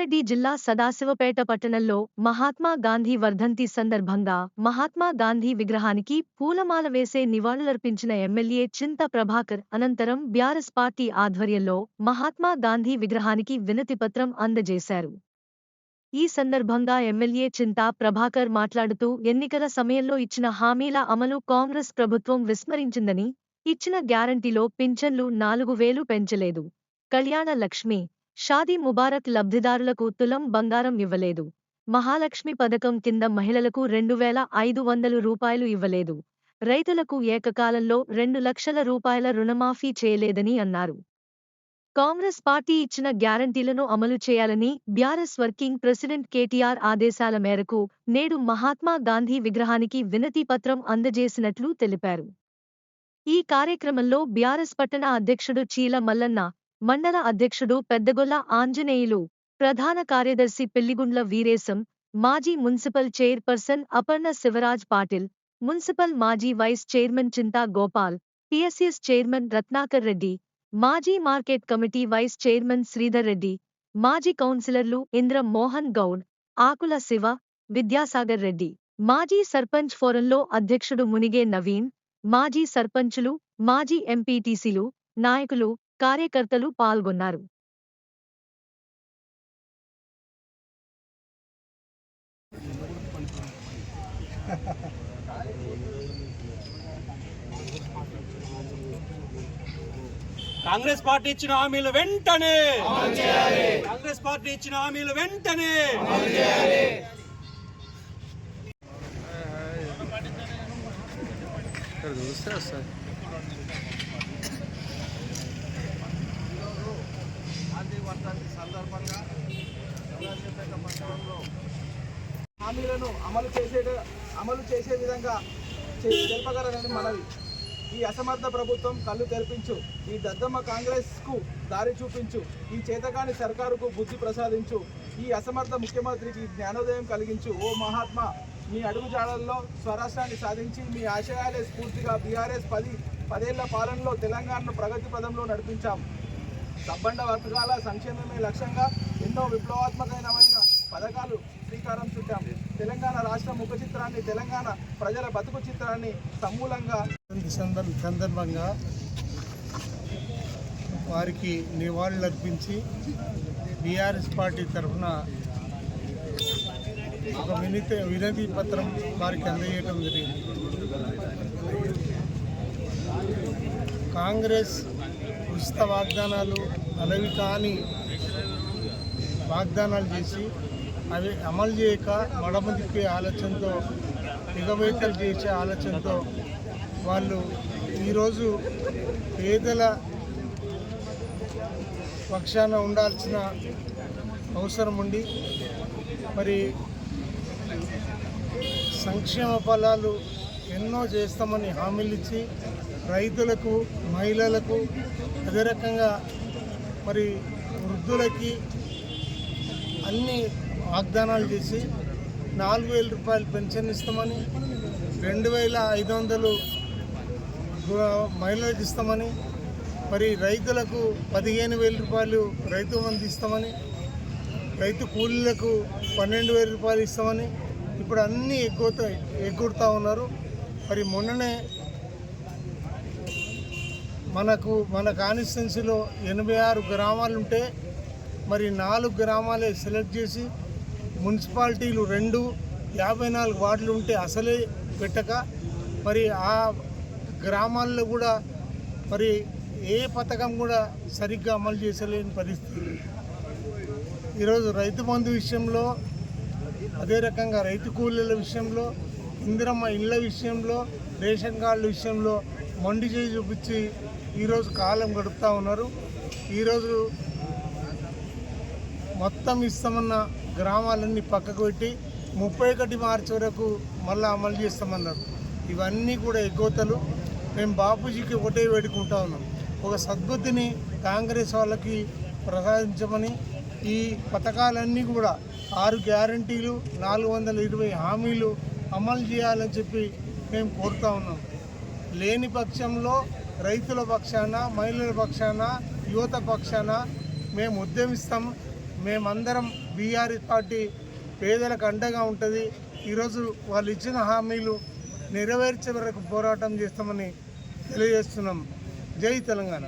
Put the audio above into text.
రంగారెడ్డి జిల్లా సదాశివపేట పట్టణంలో మహాత్మా గాంధీ వర్ధంతి సందర్భంగా మహాత్మా గాంధీ విగ్రహానికి పూలమాల వేసే నివాళులర్పించిన ఎమ్మెల్యే చింత ప్రభాకర్ అనంతరం బ్యారస్ పార్టీ ఆధ్వర్యంలో మహాత్మా గాంధీ విగ్రహానికి వినతిపత్రం అందజేశారు. ఈ సందర్భంగా ఎమ్మెల్యే చింతా ప్రభాకర్ మాట్లాడుతూ ఎన్నికల సమయంలో ఇచ్చిన హామీల అమలు కాంగ్రెస్ ప్రభుత్వం విస్మరించిందని, ఇచ్చిన గ్యారంటీలో పింఛన్లు 4000 పెంచలేదు, కళ్యాణ లక్ష్మి, షాదీ ముబారక్ లబ్ధిదారులకు తులం బంగారం ఇవ్వలేదు, మహాలక్ష్మి పథకం కింద మహిళలకు 2500 రూపాయలు ఇవ్వలేదు, రైతులకు ఏకకాలంలో 2 లక్షల రూపాయల రుణమాఫీ చేయలేదని అన్నారు. కాంగ్రెస్ పార్టీ ఇచ్చిన గ్యారంటీలను అమలు చేయాలని బ్యారస్ వర్కింగ్ ప్రెసిడెంట్ కేటీఆర్ ఆదేశాల మేరకు నేడు మహాత్మా గాంధీ విగ్రహానికి వినతి పత్రం అందజేసినట్లు తెలిపారు. ఈ కార్యక్రమంలో బ్యారస్ పట్టణ అధ్యక్షుడు చీల మల్లన్న, మండల అధ్యక్షుడు పెద్దగొల్ల ఆంజనేయులు, ప్రధాన కార్యదర్శి పెళ్లిగుండ్ల వీరేశం, మాజీ municipal chairperson Aparna Shivaraj Patil, municipal మాజీ vice chairman Chinta Gopal, PSS chairman Ratnakar Reddy, మాజీ market committee vice chairman Sridhar Reddy, మాజీ కౌన్సిలర్లు ఇంద్ర మోహన్ గౌడ్, ఆకుల శివ, విద్యాసాగర్ రెడ్డి, మాజీ సర్పంచ్ ఫోరంలో అధ్యక్షుడు మునిగే నవీన్, మాజీ సర్పంచులు, మాజీ ఎంపీటీసీలు, నాయకులు, కార్యకర్తలు పాల్గొన్నారు. కాంగ్రెస్ పార్టీ ఇచ్చిన హామీలు వెంటనే కాంగ్రెస్ పార్టీ ఇచ్చిన హామీలు వెంటనే సందర్భంగా హామీలను అమలు చేసే విధంగా తెలుపగలరని మనవి. ఈ అసమర్థ ప్రభుత్వం కళ్ళు తెరిపించు, ఈ దద్దమ్మ కాంగ్రెస్కు దారి చూపించు, ఈ చేతకాని సర్కారుకు బుద్ధి ప్రసాదించు, ఈ అసమర్థ ముఖ్యమంత్రికి జ్ఞానోదయం కలిగించు. ఓ మహాత్మా, మీ అడుగుజాడల్లో స్వరాష్ట్రాన్ని సాధించి మీ ఆశయాలే స్ఫూర్తిగా బీఆర్ఎస్ 10 ఏళ్ల పాలనలో తెలంగాణను ప్రగతి పదంలో నడిపించాం. సబ్బండ వర్గాల సంక్షేమమే లక్ష్యంగా ఎన్నో విప్లవాత్మకమైన పథకాలు శ్రీకారం చుట్టాం. తెలంగాణ రాష్ట్ర ముఖ చిత్రాన్ని, తెలంగాణ ప్రజల బతుకు చిత్రాన్ని సమూలంగా సందర్భంగా వారికి నివాళులర్పించి బీఆర్ఎస్ పార్టీ తరఫున ఒక వినతి పత్రం వారికి అందజేయడం జరిగింది. కాంగ్రెస్ ఉచిత వాగ్దానాలు, అలవి కాని వాగ్దానాలు చేసి అవి అమలు చేయక మడమ తిప్పే ఆలోచనతో, ఎగవేతలు చేసే ఆలోచనతో వాళ్ళు ఈరోజు పేదల పక్షాన ఉండాల్సిన అవసరం ఉండి మరి సంక్షేమ ఫలాలు ఎన్నో చేస్తామని హామీలు ఇచ్చి రైతులకు, మహిళలకు, అదే రకంగా మరి వృద్ధులకి అన్ని వాగ్దానాలు చేసి 4000 రూపాయలు పెన్షన్ ఇస్తామని, 2500 మహిళలకు ఇస్తామని, మరి రైతులకు 15,000 రూపాయలు రైతు బంధు ఇస్తామని, రైతు కూలీలకు 12,000 రూపాయలు ఇస్తామని ఇప్పుడు అన్నీ ఎగ్గుడుతూ ఉన్నారు. మరి మొన్ననే మన కాన్స్టిట్యున్సీలో 86 గ్రామాలు ఉంటే మరి 4 గ్రామాలే సెలెక్ట్ చేసి, మున్సిపాలిటీలు 2, 54 వార్డులు ఉంటే అసలే పెట్టక మరి ఆ గ్రామాల్లో కూడా మరి ఏ పథకం కూడా సరిగ్గా అమలు చేసలేని పరిస్థితి. ఈరోజు రైతు బంధు విషయంలో, అదే రకంగా రైతు కూలీల విషయంలో, ఇందిరమ్మ ఇళ్ళ విషయంలో, రేషన్ కార్డుల విషయంలో మొండి చేయి చూపించి ఈరోజు కాలం గడుపుతూ ఉన్నారు. ఈరోజు మొత్తం ఇస్తామన్న గ్రామాలన్నీ పక్కకు పెట్టి 31 మార్చి వరకు మళ్ళీ అమలు చేస్తామన్నారు. ఇవన్నీ కూడా ఎగ్గోతలు. మేము బాపూజీకి ఒకటే వేడుకుంటా ఉన్నాం, ఒక సద్బుద్ధిని కాంగ్రెస్ వాళ్ళకి ప్రసాదించమని. ఈ పథకాలన్నీ కూడా 6 గ్యారంటీలు, 420 హామీలు అమలు చేయాలని చెప్పి మేము కోరుతా ఉన్నాం. లేని పక్షంలో రైతుల పక్షాన, మహిళల పక్షాన, యువత పక్షాన మేము ఉద్యమిస్తాం. మేమందరం బీఆర్ఎస్ పార్టీ పేదలకు అండగా ఉంటుంది. ఈరోజు వాళ్ళు ఇచ్చిన హామీలు నెరవేర్చే వరకు పోరాటం చేస్తామని తెలియజేస్తున్నాం. జై తెలంగాణ.